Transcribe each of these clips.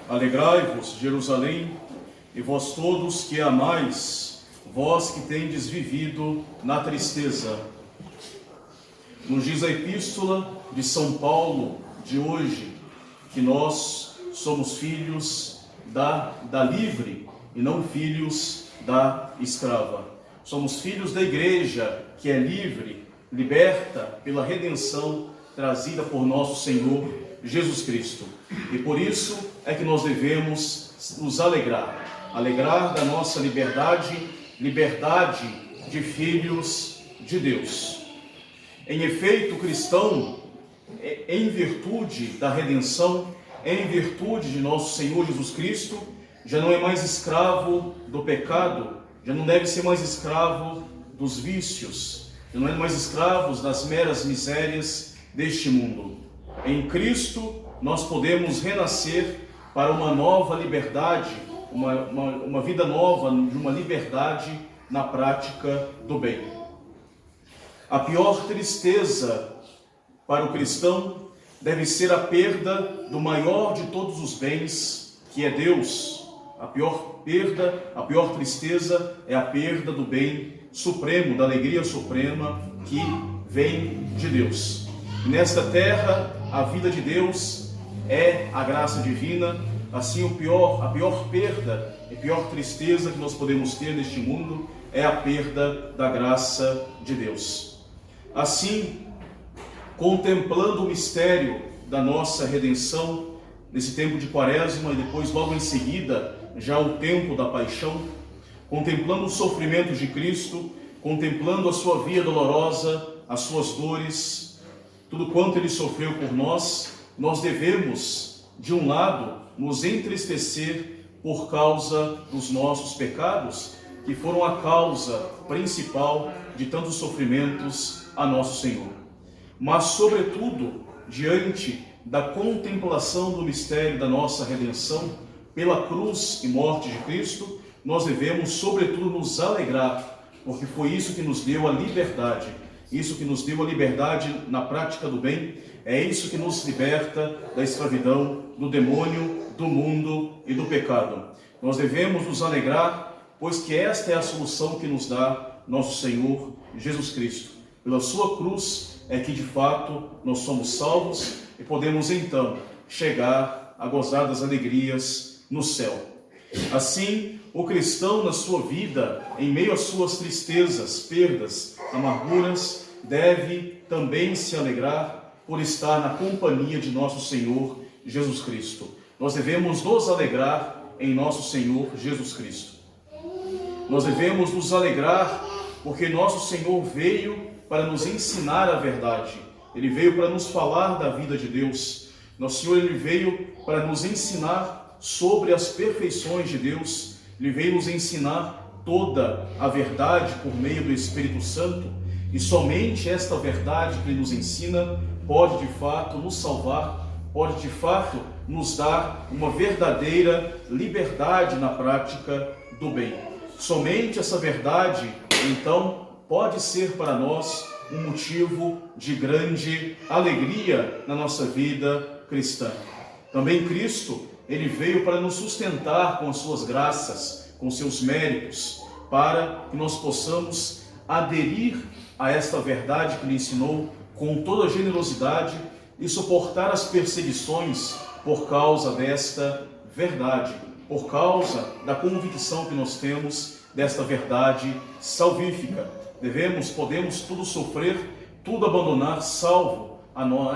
Alegrai-vos, Jerusalém, e vós todos que amais, vós que tendes vivido na tristeza. Nos diz a epístola de São Paulo de hoje, que nós somos filhos da livre e não filhos da escrava. Somos filhos da igreja que é livre, liberta pela redenção trazida por nosso Senhor Jesus Cristo. E por isso é que nós devemos nos alegrar da nossa liberdade de filhos de Deus. Em efeito, o cristão, em virtude da redenção, em virtude de nosso Senhor Jesus Cristo, já não é mais escravo do pecado, já não deve ser mais escravo dos vícios, já não é mais escravo das meras misérias deste mundo. Em Cristo, nós podemos renascer para uma nova liberdade, uma vida nova, de uma liberdade na prática do bem. A pior tristeza para o cristão deve ser a perda do maior de todos os bens, que é Deus. A pior tristeza é a perda do bem supremo, da alegria suprema que vem de Deus. E nesta terra, a vida de Deus é a graça divina. Assim, a pior perda e pior tristeza que nós podemos ter neste mundo é a perda da graça de Deus. Assim, contemplando o mistério da nossa redenção, nesse tempo de Quaresma e depois logo em seguida, já o tempo da paixão, contemplando os sofrimentos de Cristo, contemplando a sua via dolorosa, as suas dores, tudo quanto Ele sofreu por nós, nós devemos, de um lado, nos entristecer por causa dos nossos pecados, que foram a causa principal de tantos sofrimentos a nosso Senhor. Mas, sobretudo, diante da contemplação do mistério da nossa redenção, pela cruz e morte de Cristo, nós devemos, sobretudo, nos alegrar, porque foi isso que nos deu a liberdade. Isso que nos deu a liberdade na prática do bem, é isso que nos liberta da escravidão, do demônio, do mundo e do pecado. Nós devemos nos alegrar, pois que esta é a solução que nos dá nosso Senhor Jesus Cristo. Pela sua cruz é que de fato nós somos salvos e podemos então chegar a gozar das alegrias no céu. Assim, o cristão na sua vida, em meio às suas tristezas, perdas, amarguras, deve também se alegrar por estar na companhia de nosso Senhor Jesus Cristo. Nós devemos nos alegrar em nosso Senhor Jesus Cristo. Nós devemos nos alegrar porque nosso Senhor veio para nos ensinar a verdade. Ele veio para nos falar da vida de Deus. Nosso Senhor, Ele veio para nos ensinar sobre as perfeições de Deus. Ele veio nos ensinar toda a verdade por meio do Espírito Santo. E somente esta verdade que Ele nos ensina pode de fato nos salvar, pode de fato nos dar uma verdadeira liberdade na prática do bem. Somente essa verdade, então, pode ser para nós um motivo de grande alegria na nossa vida cristã. Também Cristo, Ele veio para nos sustentar com as suas graças, com seus méritos, para que nós possamos aderir a esta verdade que Ele ensinou com toda a generosidade e suportar as perseguições por causa desta verdade, por causa da convicção que nós temos desta verdade salvífica. Podemos tudo sofrer, tudo abandonar, salvo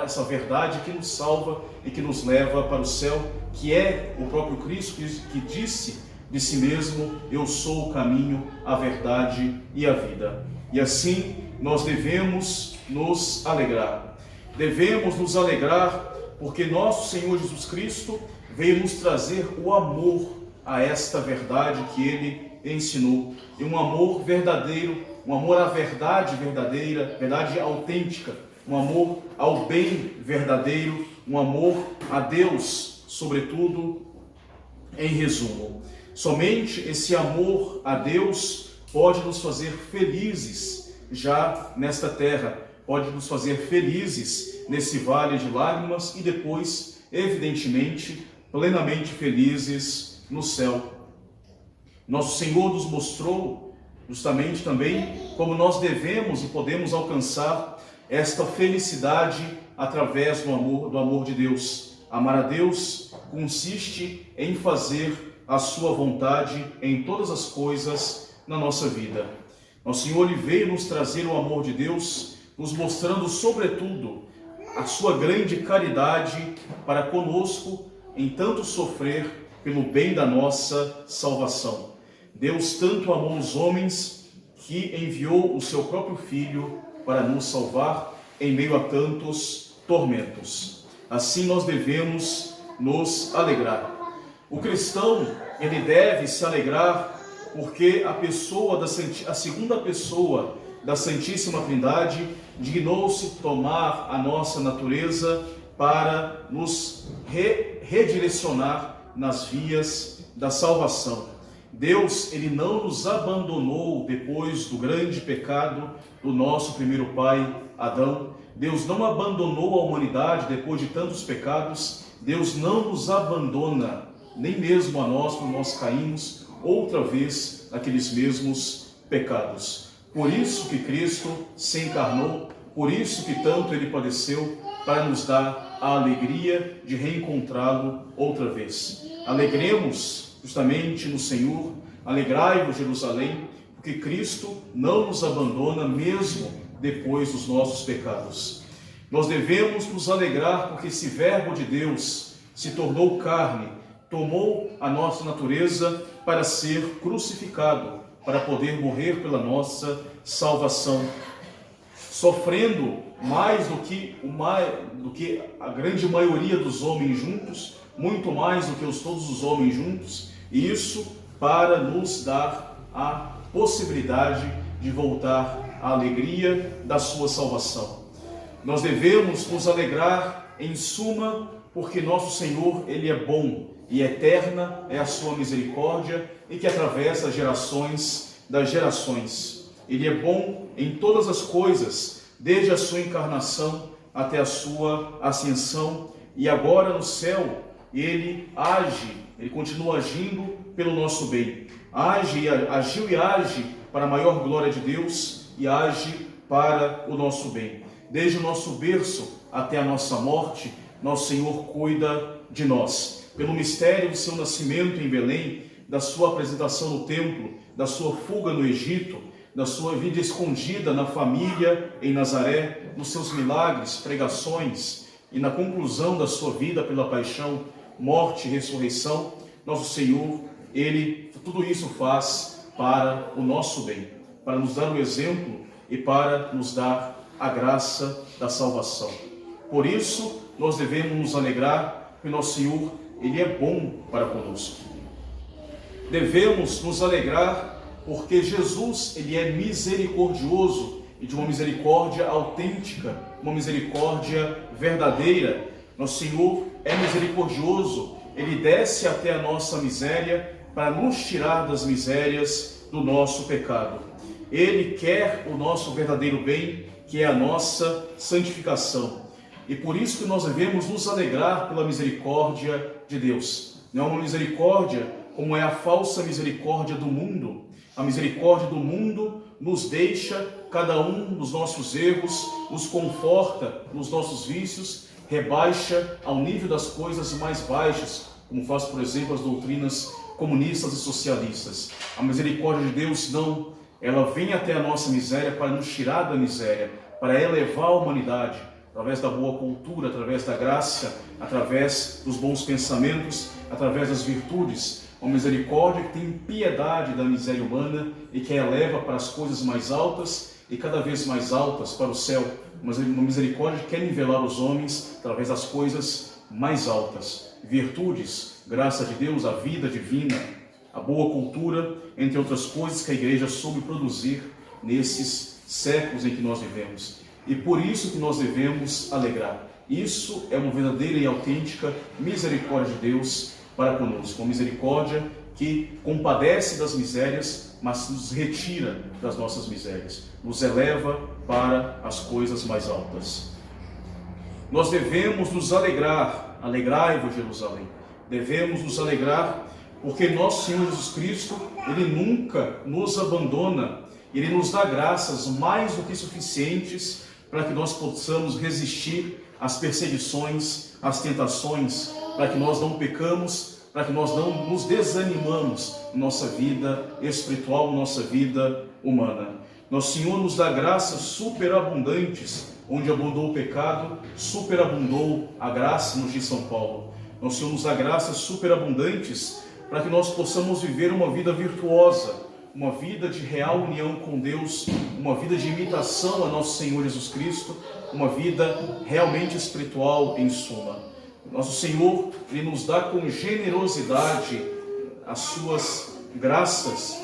essa verdade que nos salva e que nos leva para o céu, que é o próprio Cristo que disse de si mesmo: eu sou o caminho, a verdade e a vida. E assim nós devemos nos alegrar. Devemos nos alegrar porque nosso Senhor Jesus Cristo veio nos trazer o amor a esta verdade que Ele ensinou. E um amor verdadeiro, um amor à verdade verdadeira, verdade autêntica, um amor ao bem verdadeiro, um amor a Deus, sobretudo, em resumo. Somente esse amor a Deus pode nos fazer felizes já nesta terra, pode nos fazer felizes nesse vale de lágrimas e depois, evidentemente, plenamente felizes no céu. Nosso Senhor nos mostrou justamente também como nós devemos e podemos alcançar esta felicidade através do amor de Deus. Amar a Deus consiste em fazer a sua vontade em todas as coisas na nossa vida. Nosso Senhor veio nos trazer o amor de Deus, nos mostrando sobretudo a sua grande caridade para conosco em tanto sofrer pelo bem da nossa salvação. Deus tanto amou os homens que enviou o seu próprio Filho para nos salvar em meio a tantos tormentos. Assim nós devemos nos alegrar. O cristão, ele deve se alegrar porque a segunda pessoa da Santíssima Trindade dignou-se tomar a nossa natureza para nos redirecionar nas vias da salvação. Deus, ele não nos abandonou depois do grande pecado do nosso primeiro pai, Adão. Deus não abandonou a humanidade depois de tantos pecados. Deus não nos abandona, nem mesmo a nós, quando nós caímos outra vez naqueles mesmos pecados. Por isso que Cristo se encarnou, por isso que tanto ele padeceu, para nos dar a alegria de reencontrá-lo outra vez. Alegremos justamente no Senhor, alegrai-vos, Jerusalém, porque Cristo não nos abandona mesmo depois dos nossos pecados. Nós devemos nos alegrar porque esse Verbo de Deus se tornou carne, tomou a nossa natureza para ser crucificado, para poder morrer pela nossa salvação, sofrendo mais do que a grande maioria dos homens juntos, muito mais do que todos os homens juntos, e isso para nos dar a possibilidade de voltar à alegria da sua salvação. Nós devemos nos alegrar em suma, porque nosso Senhor, ele é bom e eterna é a sua misericórdia e que atravessa as gerações das gerações. Ele é bom em todas as coisas, desde a sua encarnação até a sua ascensão, e agora no céu ele age, ele continua agindo pelo nosso bem. Agiu e age para a maior glória de Deus e age para o nosso bem. Desde o nosso berço até a nossa morte, nosso Senhor cuida de nós. Pelo mistério do seu nascimento em Belém, da sua apresentação no templo, da sua fuga no Egito, da sua vida escondida na família em Nazaré, nos seus milagres, pregações e na conclusão da sua vida pela paixão, morte e ressurreição, nosso Senhor, ele tudo isso faz para o nosso bem, para nos dar o exemplo e para nos dar a graça da salvação. Por isso, nós devemos nos alegrar, porque nosso Senhor, ele é bom para conosco. Devemos nos alegrar porque Jesus, ele é misericordioso e de uma misericórdia autêntica, uma misericórdia verdadeira. Nosso Senhor é misericordioso, ele desce até a nossa miséria para nos tirar das misérias do nosso pecado. Ele quer o nosso verdadeiro bem, que é a nossa santificação. E por isso que nós devemos nos alegrar pela misericórdia de Deus. Não é uma misericórdia como é a falsa misericórdia do mundo. A misericórdia do mundo nos deixa cada um nos nossos erros, nos conforta nos nossos vícios, rebaixa ao nível das coisas mais baixas, como faz, por exemplo, as doutrinas comunistas e socialistas. A misericórdia de Deus não, ela vem até a nossa miséria para nos tirar da miséria, para elevar a humanidade, através da boa cultura, através da graça, através dos bons pensamentos, através das virtudes. Uma misericórdia que tem piedade da miséria humana e que a eleva para as coisas mais altas e cada vez mais altas para o céu. Uma misericórdia que quer nivelar os homens através das coisas mais altas. Virtudes, graça de Deus, a vida divina, a boa cultura, entre outras coisas que a igreja soube produzir nesses séculos em que nós vivemos. E por isso que nós devemos alegrar. Isso é uma verdadeira e autêntica misericórdia de Deus para conosco. Uma misericórdia que compadece das misérias, mas nos retira das nossas misérias. Nos eleva para as coisas mais altas. Nós devemos nos alegrar. Alegrai-vos, Jerusalém. devemos nos alegrar, porque nosso Senhor Jesus Cristo, Ele nunca nos abandona, Ele nos dá graças mais do que suficientes para que nós possamos resistir às perseguições, às tentações, para que nós não pecamos, para que nós não nos desanimamos em nossa vida espiritual, em nossa vida humana. Nosso Senhor nos dá graças superabundantes, onde abundou o pecado, superabundou a graça, nos diz São Paulo. Nosso Senhor nos dá graças superabundantes para que nós possamos viver uma vida virtuosa, uma vida de real união com Deus, uma vida de imitação a nosso Senhor Jesus Cristo, uma vida realmente espiritual em suma. Nosso Senhor, Ele nos dá com generosidade as suas graças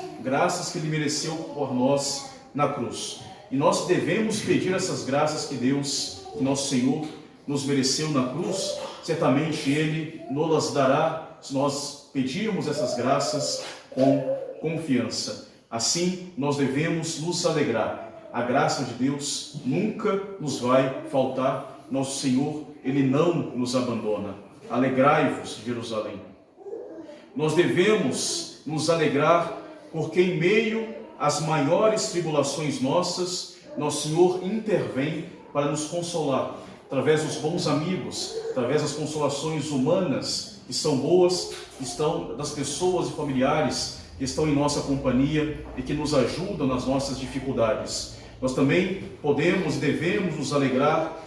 que Ele mereceu por nós na cruz. E nós devemos pedir essas graças que que nosso Senhor nos mereceu na cruz. Certamente Ele nos dará se nós pedirmos essas graças com confiança. Assim, nós devemos nos alegrar. A graça de Deus nunca nos vai faltar. Nosso Senhor, Ele não nos abandona. Alegrai-vos, Jerusalém. Nós devemos nos alegrar porque em meio às maiores tribulações nossas, nosso Senhor intervém para nos consolar, através dos bons amigos, através das consolações humanas que são boas, que estão das pessoas e familiares que estão em nossa companhia e que nos ajudam nas nossas dificuldades. Nós também podemos e devemos nos alegrar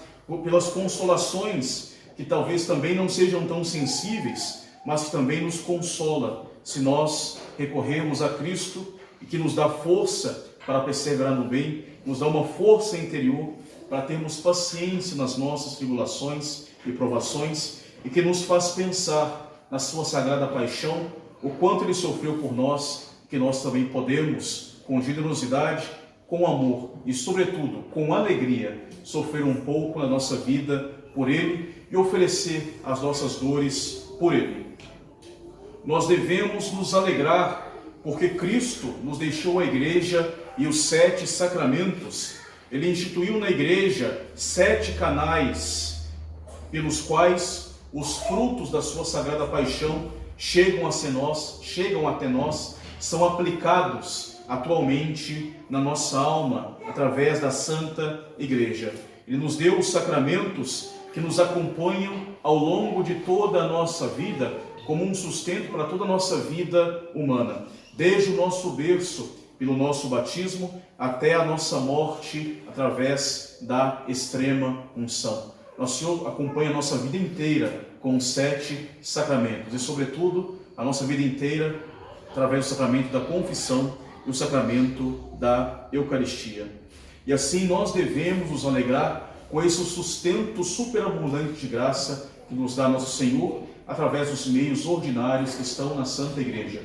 pelas consolações que talvez também não sejam tão sensíveis, mas que também nos consola se nós recorrermos a Cristo e que nos dá força para perseverar no bem, nos dá uma força interior para termos paciência nas nossas tribulações e provações e que nos faz pensar na sua sagrada paixão, o quanto Ele sofreu por nós, que nós também podemos, com generosidade, com amor e, sobretudo, com alegria, sofrer um pouco na nossa vida por Ele e oferecer as nossas dores por Ele. Nós devemos nos alegrar porque Cristo nos deixou a Igreja e os 7 sacramentos. Ele instituiu na Igreja 7 canais pelos quais os frutos da sua sagrada paixão chegam até nós, são aplicados atualmente na nossa alma, através da Santa Igreja. Ele nos deu os sacramentos que nos acompanham ao longo de toda a nossa vida, como um sustento para toda a nossa vida humana, desde o nosso berço, pelo nosso batismo, até a nossa morte, através da extrema unção. Nosso Senhor acompanha a nossa vida inteira com os 7 sacramentos e, sobretudo, a nossa vida inteira através do sacramento da confissão e o sacramento da Eucaristia. E assim nós devemos nos alegrar com esse sustento superabundante de graça que nos dá nosso Senhor através dos meios ordinários que estão na Santa Igreja.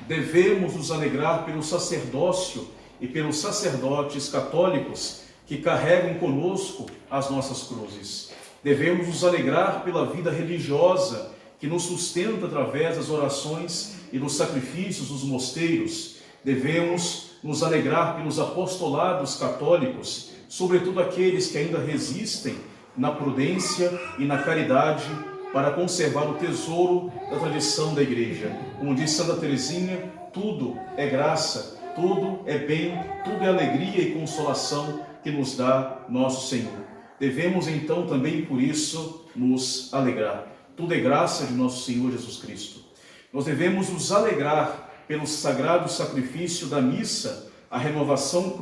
Devemos nos alegrar pelo sacerdócio e pelos sacerdotes católicos que carregam conosco as nossas cruzes. Devemos nos alegrar pela vida religiosa que nos sustenta através das orações e dos sacrifícios dos mosteiros. Devemos nos alegrar pelos apostolados católicos, sobretudo aqueles que ainda resistem na prudência e na caridade para conservar o tesouro da tradição da Igreja. Como diz Santa Teresinha, tudo é graça, tudo é bem, tudo é alegria e consolação que nos dá nosso Senhor. Devemos então também por isso nos alegrar. Tudo é graça de nosso Senhor Jesus Cristo. Nós devemos nos alegrar pelo sagrado sacrifício da missa, a renovação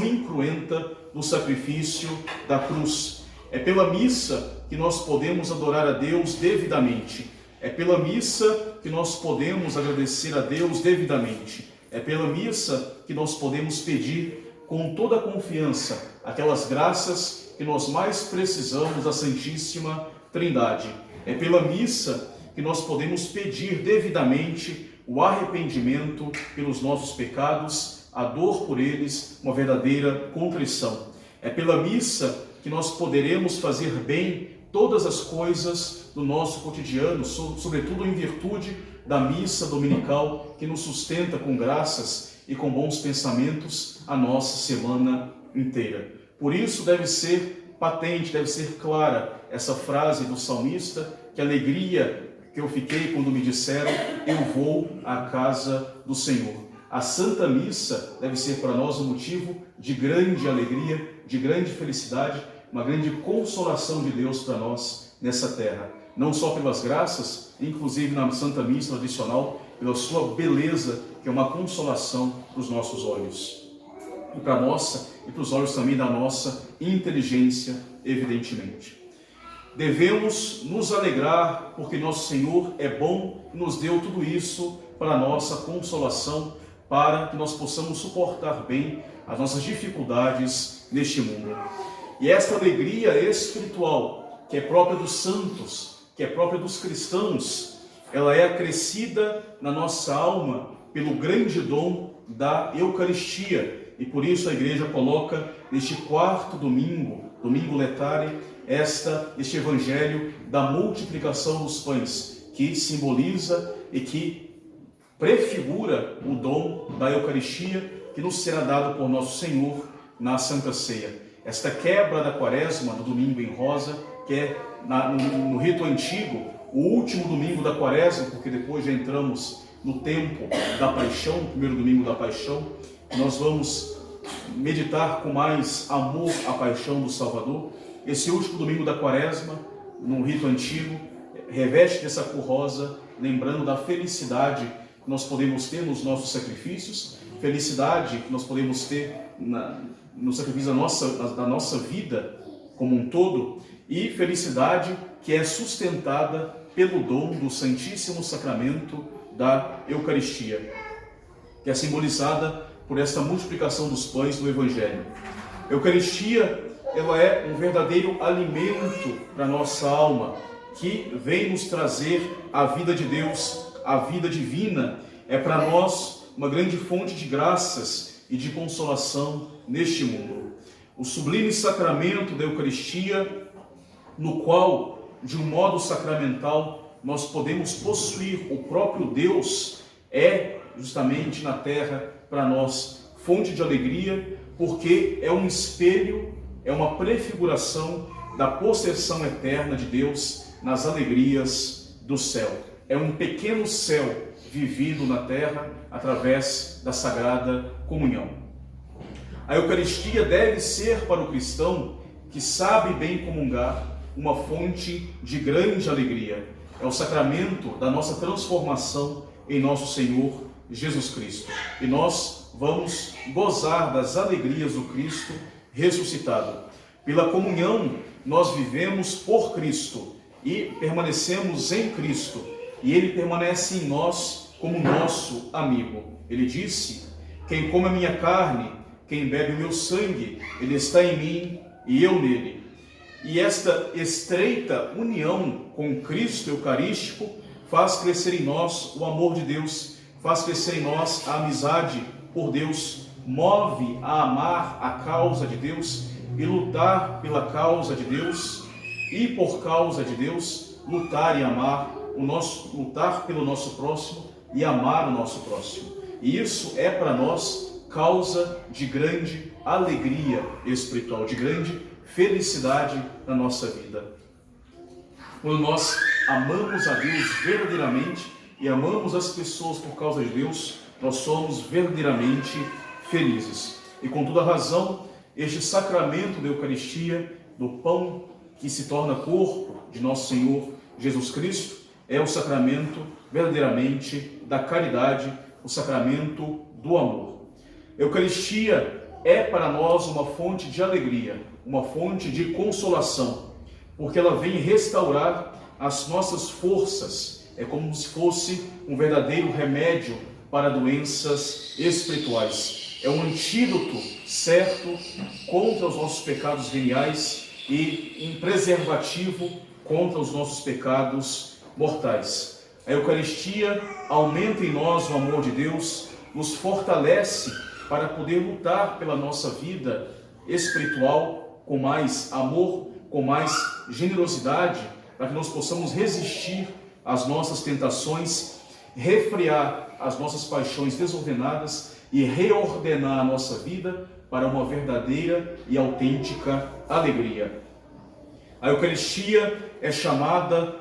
incruenta do sacrifício da cruz. É pela missa que nós podemos adorar a Deus devidamente. É pela missa que nós podemos agradecer a Deus devidamente. É pela missa que nós podemos pedir com toda a confiança aquelas graças que nós mais precisamos da Santíssima Trindade. É pela missa que nós podemos pedir devidamente o arrependimento pelos nossos pecados, a dor por eles, uma verdadeira contrição. É pela missa que nós poderemos fazer bem todas as coisas do nosso cotidiano, sobretudo em virtude da missa dominical que nos sustenta com graças e com bons pensamentos a nossa semana inteira. Por isso deve ser patente, deve ser clara essa frase do salmista que alegria que eu fiquei quando me disseram: eu vou à casa do Senhor. A Santa Missa deve ser para nós um motivo de grande alegria, de grande felicidade, uma grande consolação de Deus para nós nessa terra. Não só pelas graças, inclusive na Santa Missa tradicional, pela sua beleza, que é uma consolação para os nossos olhos. E para a nossa, e para os olhos também da nossa inteligência, evidentemente. Devemos nos alegrar porque nosso Senhor é bom e nos deu tudo isso para a nossa consolação, para que nós possamos suportar bem as nossas dificuldades neste mundo. E esta alegria espiritual, que é própria dos santos, que é própria dos cristãos, ela é acrescida na nossa alma pelo grande dom da Eucaristia. E por isso a Igreja coloca neste quarto domingo, domingo letare, este evangelho da multiplicação dos pães, que simboliza e que prefigura o dom da Eucaristia que nos será dado por nosso Senhor na Santa Ceia. Esta quebra da quaresma, do domingo em rosa, que é no rito antigo, o último domingo da quaresma, porque depois já entramos no tempo da paixão, o primeiro domingo da paixão, nós vamos meditar com mais amor a paixão do Salvador. Esse último domingo da quaresma, no rito antigo, reveste dessa cor rosa, lembrando da felicidade que nós podemos ter nos nossos sacrifícios, felicidade que nós podemos ter no sacrifício da nossa vida como um todo, e felicidade que é sustentada pelo dom do Santíssimo Sacramento da Eucaristia, que é simbolizada por esta multiplicação dos pães do Evangelho. A Eucaristia, ela é um verdadeiro alimento para a nossa alma, que vem nos trazer a vida de Deus, a vida divina. É para nós uma grande fonte de graças e de consolação neste mundo. O sublime sacramento da Eucaristia, no qual, de um modo sacramental, nós podemos possuir o próprio Deus, é justamente na terra para nós fonte de alegria, porque é um espelho, é uma prefiguração da possessão eterna de Deus nas alegrias do céu. É um pequeno céu vivido na terra através da Sagrada Comunhão. A Eucaristia deve ser para o cristão que sabe bem comungar uma fonte de grande alegria. É o sacramento da nossa transformação em nosso Senhor Jesus Cristo. E nós vamos gozar das alegrias do Cristo ressuscitado. Pela comunhão, nós vivemos por Cristo e permanecemos em Cristo. E Ele permanece em nós como nosso amigo. Ele disse: quem come a minha carne, quem bebe o meu sangue, ele está em mim e eu nele. E esta estreita união com Cristo Eucarístico faz crescer em nós o amor de Deus, faz crescer em nós a amizade por Deus, move a amar a causa de Deus e lutar pela causa de Deus, e por causa de Deus, lutar e amar lutar pelo nosso próximo e amar o nosso próximo. E isso é para nós causa de grande alegria espiritual, de grande felicidade na nossa vida. Quando nós amamos a Deus verdadeiramente e amamos as pessoas por causa de Deus, nós somos verdadeiramente felizes. E com toda razão, este sacramento da Eucaristia, do pão que se torna corpo de nosso Senhor Jesus Cristo, é o sacramento verdadeiramente da caridade, o sacramento do amor. A Eucaristia é para nós uma fonte de alegria, uma fonte de consolação, porque ela vem restaurar as nossas forças. É como se fosse um verdadeiro remédio para doenças espirituais. É um antídoto certo contra os nossos pecados veniais e um preservativo contra os nossos pecados mortais. A Eucaristia aumenta em nós o amor de Deus, nos fortalece para poder lutar pela nossa vida espiritual com mais amor, com mais generosidade, para que nós possamos resistir às nossas tentações, refrear as nossas paixões desordenadas e reordenar a nossa vida para uma verdadeira e autêntica alegria. A Eucaristia, é chamada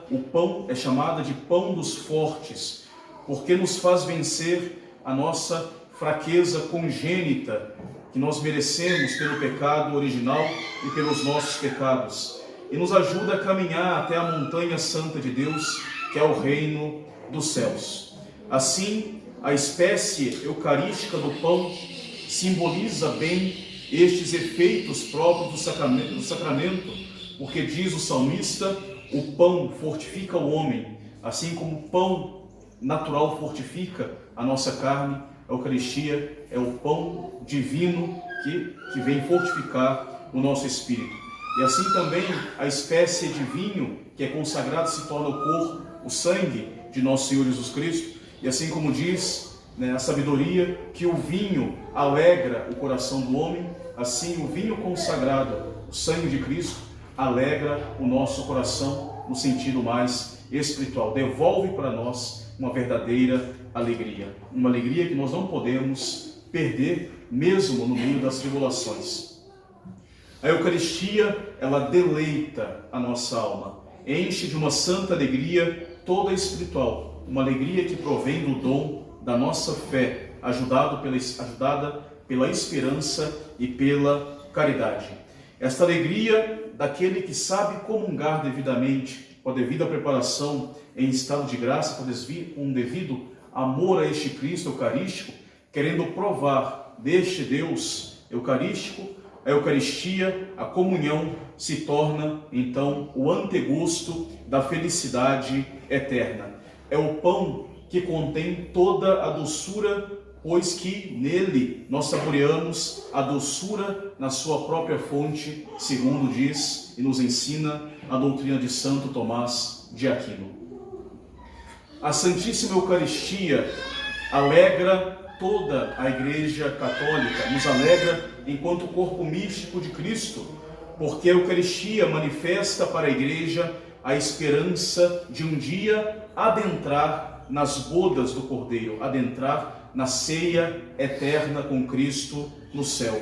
de pão dos fortes, porque nos faz vencer a nossa fraqueza congênita, que nós merecemos pelo pecado original e pelos nossos pecados, e nos ajuda a caminhar até a montanha santa de Deus, que é o reino dos céus. Assim, a espécie eucarística do pão simboliza bem estes efeitos próprios do sacramento, porque diz o salmista, o pão fortifica o homem, assim como o pão natural fortifica a nossa carne. A Eucaristia é o pão divino que vem fortificar o nosso espírito. E assim também a espécie de vinho que é consagrado se torna o corpo, o sangue de nosso Senhor Jesus Cristo. E assim como diz a sabedoria que o vinho alegra o coração do homem, assim o vinho consagrado, o sangue de Cristo, alegra o nosso coração no sentido mais espiritual. Devolve para nós uma verdadeira alegria. Uma alegria que nós não podemos perder mesmo no meio das tribulações. A Eucaristia, ela deleita a nossa alma, enche de uma santa alegria toda espiritual, uma alegria que provém do dom da nossa fé, ajudada pela esperança e pela caridade. Esta alegria daquele que sabe comungar devidamente, com a devida preparação em estado de graça, com um devido amor a este Cristo eucarístico, querendo provar deste Deus eucarístico. A Eucaristia, a comunhão, se torna, então, o antegosto da felicidade eterna. É o pão que contém toda a doçura, pois que nele nós saboreamos a doçura na sua própria fonte, segundo diz e nos ensina a doutrina de Santo Tomás de Aquino. A Santíssima Eucaristia alegra toda a Igreja Católica, nos alegra enquanto corpo místico de Cristo, porque a Eucaristia manifesta para a Igreja a esperança de um dia adentrar nas bodas do Cordeiro, adentrar na ceia eterna com Cristo no céu.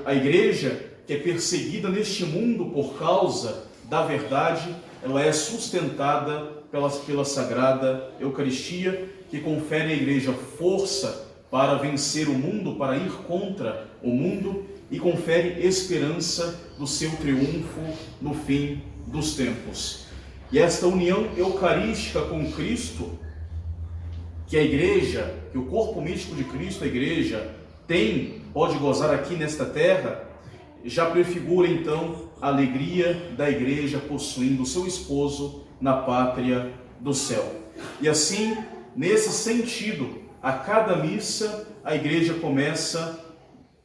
A Igreja, que é perseguida neste mundo por causa da verdade, ela é sustentada pela Sagrada Eucaristia, que confere à Igreja força para vencer o mundo, para ir contra o mundo, e confere esperança do seu triunfo no fim dos tempos. E esta união eucarística com Cristo, que a Igreja, que o corpo místico de Cristo, a Igreja, pode gozar aqui nesta terra, já prefigura então a alegria da Igreja possuindo o seu esposo na pátria do céu. E assim, nesse sentido, a cada missa, a Igreja começa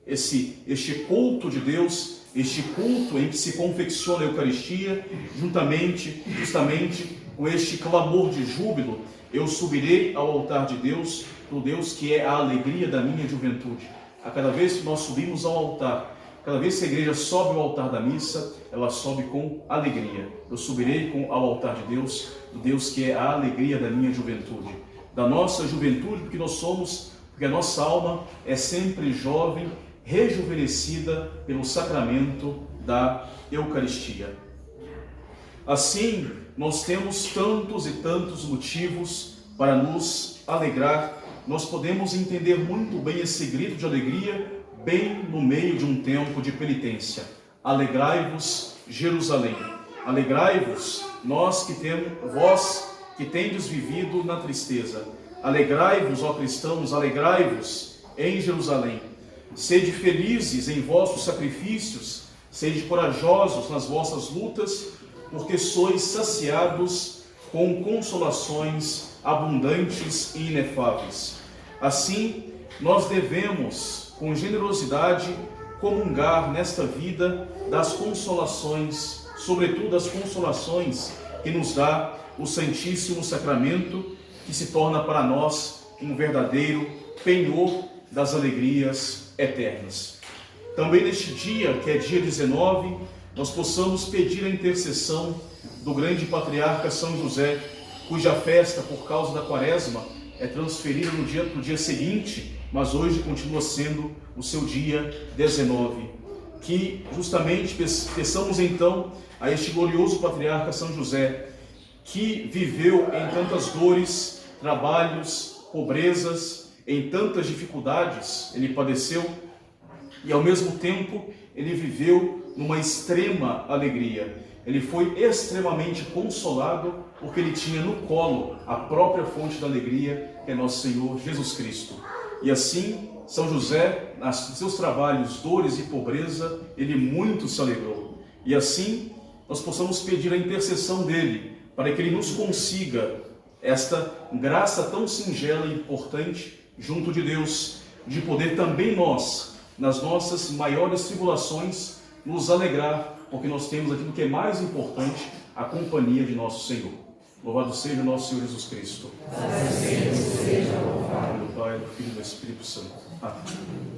este culto de Deus, este culto em que se confecciona a Eucaristia, justamente com este clamor de júbilo: eu subirei ao altar de Deus, do Deus que é a alegria da minha juventude. A cada vez que nós subimos ao altar, cada vez que a Igreja sobe ao altar da missa, ela sobe com alegria. Eu subirei ao altar de Deus, do Deus que é a alegria da minha juventude. Da nossa juventude, porque a nossa alma é sempre jovem, rejuvenescida pelo sacramento da Eucaristia. Assim, nós temos tantos e tantos motivos para nos alegrar. Nós podemos entender muito bem esse grito de alegria bem no meio de um tempo de penitência. Alegrai-vos, Jerusalém. Alegrai-vos, vós que tendes vivido na tristeza. Alegrai-vos, ó cristãos, alegrai-vos em Jerusalém. Sede felizes em vossos sacrifícios, sede corajosos nas vossas lutas, porque sois saciados com consolações abundantes e inefáveis. Assim, nós devemos, com generosidade, comungar nesta vida das consolações, sobretudo das consolações que nos dá o Santíssimo Sacramento, que se torna para nós um verdadeiro penhor das alegrias eternas. Também neste dia, que é dia 19, nós possamos pedir a intercessão do grande patriarca São José, cuja festa, por causa da Quaresma, é transferida para o dia seguinte, mas hoje continua sendo o seu dia 19. Que justamente peçamos então a este glorioso patriarca São José, que viveu em tantas dores, trabalhos, pobrezas, em tantas dificuldades, ele padeceu, e ao mesmo tempo ele viveu numa extrema alegria. Ele foi extremamente consolado porque ele tinha no colo a própria fonte da alegria, que é nosso Senhor Jesus Cristo. E assim, São José, nos seus trabalhos, dores e pobreza, ele muito se alegrou. E assim, nós possamos pedir a intercessão dele, para que ele nos consiga esta graça tão singela e importante junto de Deus, de poder também nós, nas nossas maiores tribulações, nos alegrar, porque nós temos aquilo que é mais importante, a companhia de nosso Senhor. Louvado seja nosso Senhor Jesus Cristo. Seja louvado. Do Pai, do Filho e do Espírito Santo. Amém.